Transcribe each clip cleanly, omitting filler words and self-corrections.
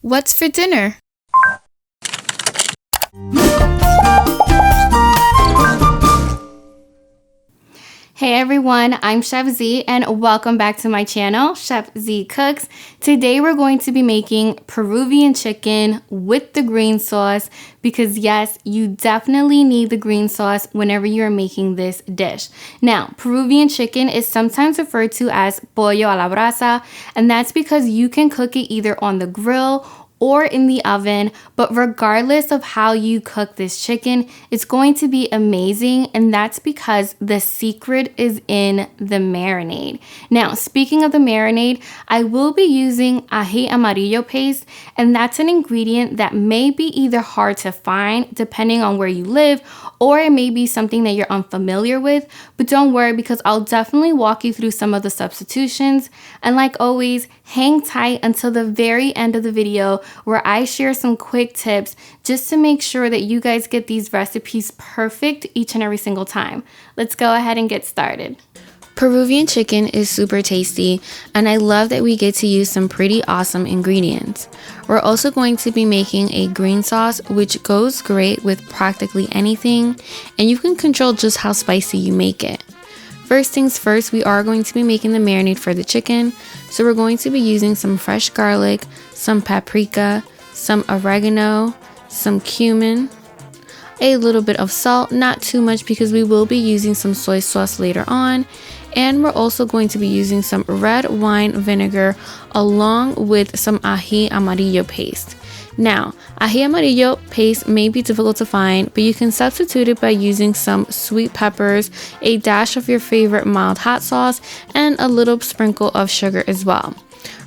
What's for dinner? Hey everyone, I'm Chef Z and welcome back to my channel, Chef Z Cooks. Today we're going to be making Peruvian chicken with the green sauce because yes, you definitely need the green sauce whenever you're making this dish. Now, Peruvian chicken is sometimes referred to as pollo a la brasa, and that's because you can cook it either on the grill or in the oven, but regardless of how you cook this chicken, it's going to be amazing, and that's because the secret is in the marinade. Now, speaking of the marinade, I will be using Aji Amarillo Paste, and that's an ingredient that may be either hard to find depending on where you live, or it may be something that you're unfamiliar with, but don't worry because I'll definitely walk you through some of the substitutions. And like always, hang tight until the very end of the video where I share some quick tips just to make sure that you guys get these recipes perfect each and every single time. Let's go ahead and get started. Peruvian chicken is super tasty, and I love that we get to use some pretty awesome ingredients. We're also going to be making a green sauce, which goes great with practically anything, and you can control just how spicy you make it. First things first, we are going to be making the marinade for the chicken, so we're going to be using some fresh garlic, some paprika, some oregano, some cumin, a little bit of salt, not too much because we will be using some soy sauce later on, and we're also going to be using some red wine vinegar along with some Aji Amarillo Paste. Now, Aji Amarillo Paste may be difficult to find, but you can substitute it by using some sweet peppers, a dash of your favorite mild hot sauce, and a little sprinkle of sugar as well.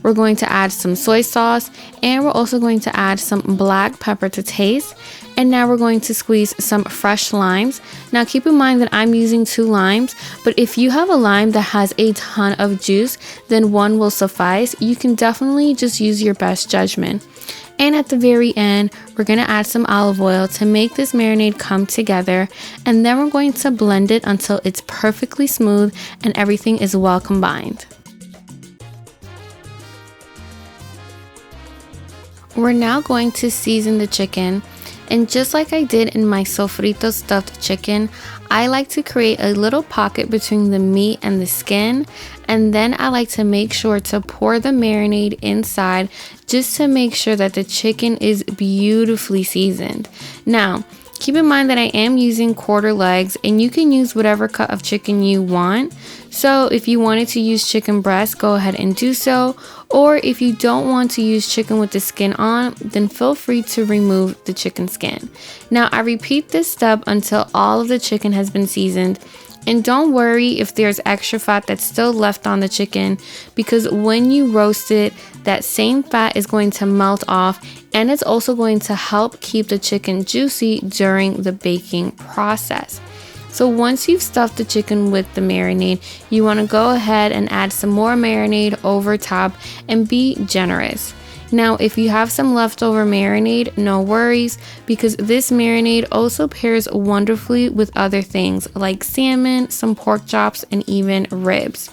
We're going to add some soy sauce, and we're also going to add some black pepper to taste. And now we're going to squeeze some fresh limes. Now keep in mind that I'm using 2 limes, but if you have a lime that has a ton of juice, then 1 will suffice. You can definitely just use your best judgment. And at the very end, we're going to add some olive oil to make this marinade come together, and then we're going to blend it until it's perfectly smooth and everything is well combined. We're now going to season the chicken, and just like I did in my sofrito stuffed chicken, I like to create a little pocket between the meat and the skin, and then I like to make sure to pour the marinade inside just to make sure that the chicken is beautifully seasoned. Now, keep in mind that I am using quarter legs, and you can use whatever cut of chicken you want. So if you wanted to use chicken breast, go ahead and do so. Or if you don't want to use chicken with the skin on, then feel free to remove the chicken skin. Now I repeat this step until all of the chicken has been seasoned. And don't worry if there's extra fat that's still left on the chicken, because when you roast it, that same fat is going to melt off, and it's also going to help keep the chicken juicy during the baking process. So once you've stuffed the chicken with the marinade, you want to go ahead and add some more marinade over top and be generous. Now, if you have some leftover marinade, no worries, because this marinade also pairs wonderfully with other things like salmon, some pork chops, and even ribs.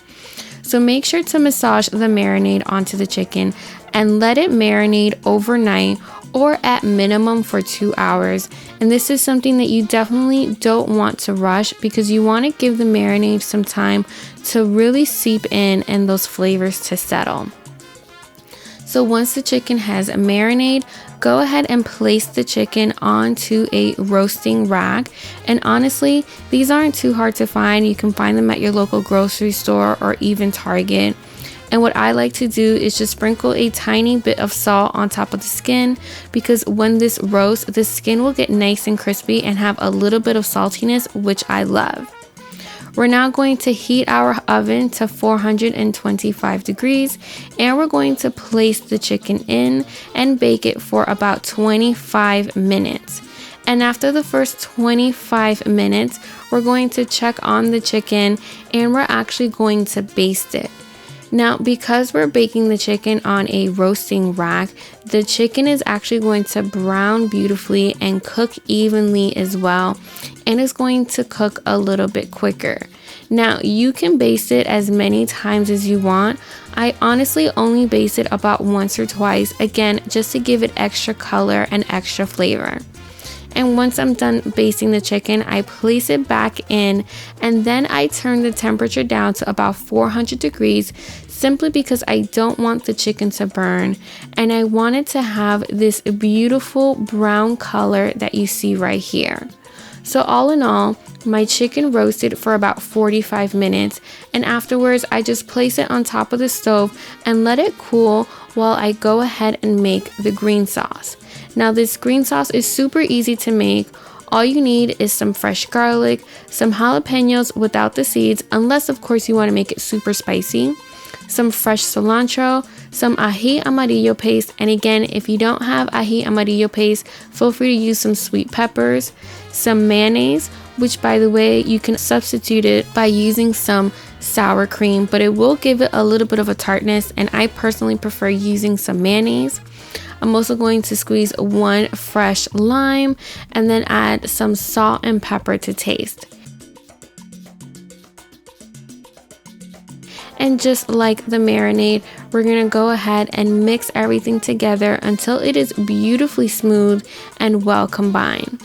So make sure to massage the marinade onto the chicken and let it marinate overnight, or at minimum for 2 hours. And this is something that you definitely don't want to rush, because you want to give the marinade some time to really seep in and those flavors to settle. So once the chicken has a marinade, go ahead and place the chicken onto a roasting rack. And honestly, these aren't too hard to find. You can find them at your local grocery store or even Target. And what I like to do is just sprinkle a tiny bit of salt on top of the skin, because when this roasts, the skin will get nice and crispy and have a little bit of saltiness, which I love. We're now going to heat our oven to 425 degrees, and we're going to place the chicken in and bake it for about 25 minutes. And after the first 25 minutes, we're going to check on the chicken, and we're actually going to baste it. Now, because we're baking the chicken on a roasting rack, the chicken is actually going to brown beautifully and cook evenly as well, and it's going to cook a little bit quicker. Now, you can baste it as many times as you want. I honestly only baste it about once or twice, again, just to give it extra color and extra flavor. And once I'm done basting the chicken, I place it back in, and then I turn the temperature down to about 400 degrees, simply because I don't want the chicken to burn, and I want it to have this beautiful brown color that you see right here. So all in all, my chicken roasted for about 45 minutes, and afterwards I just place it on top of the stove and let it cool while I go ahead and make the green sauce. Now this green sauce is super easy to make. All you need is some fresh garlic, some jalapenos without the seeds, unless of course you want to make it super spicy, some fresh cilantro, some Aji Amarillo Paste, and again, if you don't have Aji Amarillo Paste, feel free to use some sweet peppers, some mayonnaise, which by the way, you can substitute it by using some sour cream, but it will give it a little bit of a tartness, and I personally prefer using some mayonnaise. I'm also going to squeeze one fresh lime and then add some salt and pepper to taste. And just like the marinade, we're gonna go ahead and mix everything together until it is beautifully smooth and well combined.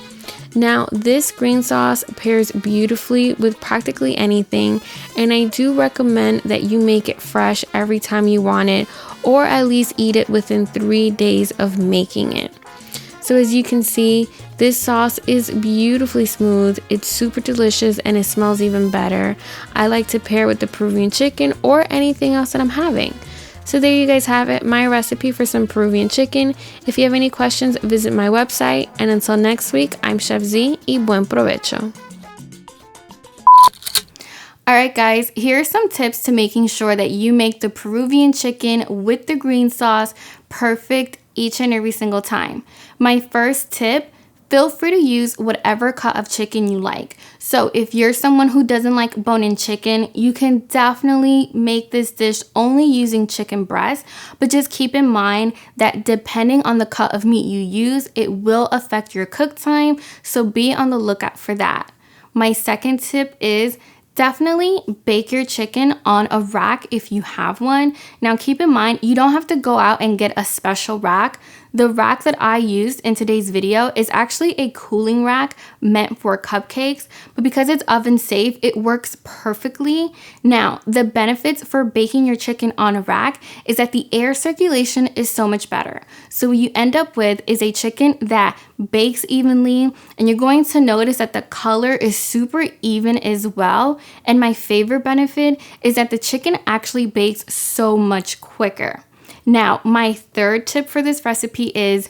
Now, this green sauce pairs beautifully with practically anything, and I do recommend that you make it fresh every time you want it, or at least eat it within 3 days of making it. So as you can see, this sauce is beautifully smooth, it's super delicious, and it smells even better. I like to pair with the Peruvian chicken or anything else that I'm having. So there you guys have it, my recipe for some Peruvian chicken. If you have any questions, visit my website. And until next week, I'm Chef Z, y buen provecho. Alright guys, here are some tips to making sure that you make the Peruvian chicken with the green sauce perfect each and every single time. My first tip, feel free to use whatever cut of chicken you like. So if you're someone who doesn't like bone-in chicken, you can definitely make this dish only using chicken breast, but just keep in mind that depending on the cut of meat you use, it will affect your cook time, so be on the lookout for that. My second tip is definitely bake your chicken on a rack if you have one. Now keep in mind, you don't have to go out and get a special rack. The rack that I used in today's video is actually a cooling rack meant for cupcakes, but because it's oven safe, it works perfectly. Now, the benefits for baking your chicken on a rack is that the air circulation is so much better. So what you end up with is a chicken that bakes evenly, and you're going to notice that the color is super even as well. And my favorite benefit is that the chicken actually bakes so much quicker. Now, my third tip for this recipe is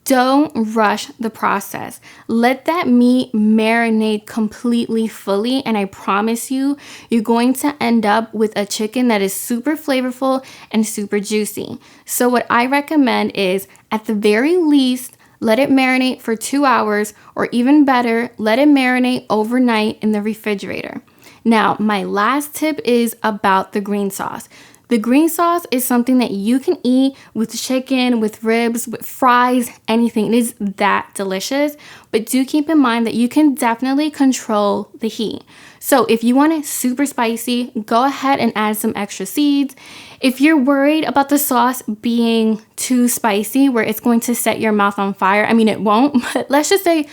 don't rush the process. Let that meat marinate completely fully, and I promise you, you're going to end up with a chicken that is super flavorful and super juicy. So what I recommend is, at the very least, let it marinate for 2 hours, or even better, let it marinate overnight in the refrigerator. Now, my last tip is about the green sauce. The green sauce is something that you can eat with chicken, with ribs, with fries, anything. It is that delicious. But do keep in mind that you can definitely control the heat. So if you want it super spicy, go ahead and add some extra seeds. If you're worried about the sauce being too spicy where it's going to set your mouth on fire, I mean, it won't, but let's just say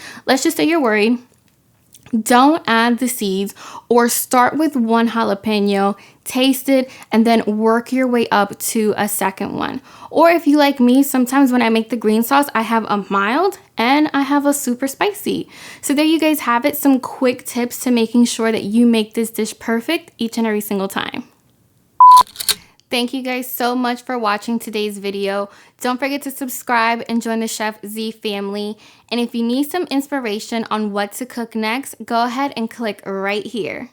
you're worried. Don't add the seeds, or start with one jalapeno, taste it, and then work your way up to a second one. Or if you like me, sometimes when I make the green sauce, I have a mild and I have a super spicy. So there you guys have it, some quick tips to making sure that you make this dish perfect each and every single time. Thank you guys so much for watching today's video. Don't forget to subscribe and join the Chef Z family. And if you need some inspiration on what to cook next, go ahead and click right here.